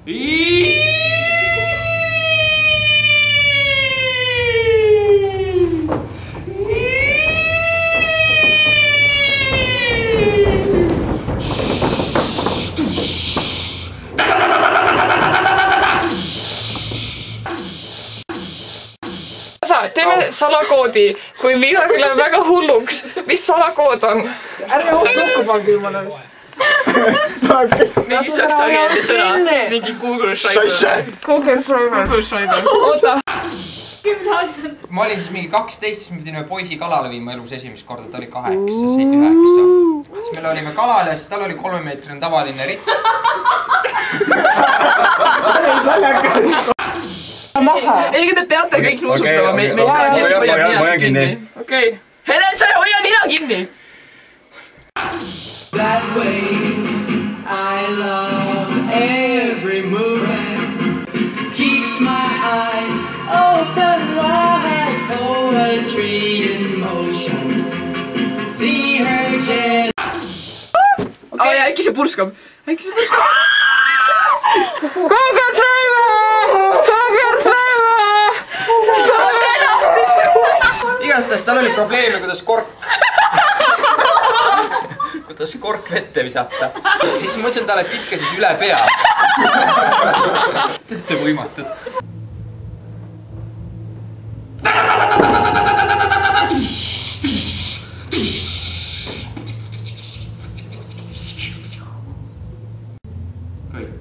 Teeme salakoodi, kui midagi läheb väga hulluks. Mis salakood on? Ärge hoos lukku pange jumala eest. Mingi saksakeelne sõna. Mingi Google Schreiber. Google Schreiber. Oota. Ma olin siis mingi 12, siis me pidime poisi kalale viima elus esimest korda, ta oli 8, 9. Siis me olime kalal ja siis tal oli 3-meetrine tavaline ritt. Ei, te peate kõik nuusutama, me ei saa nii, et hoia ninast kinni. Okei. Helen, sa ei hoia nina kinni! That way I love every movement keeps my eyes open wide, poetry in motion see her just Ai, äkki see purskab! Äkki see purskab! Google Schreiber! Google Schreiber! Igastahes tal oli probleeme, kuidas kork vette visata. Siis mõtlesin talle, et viska siis üle pea. Tõhte võimatud. Kõik.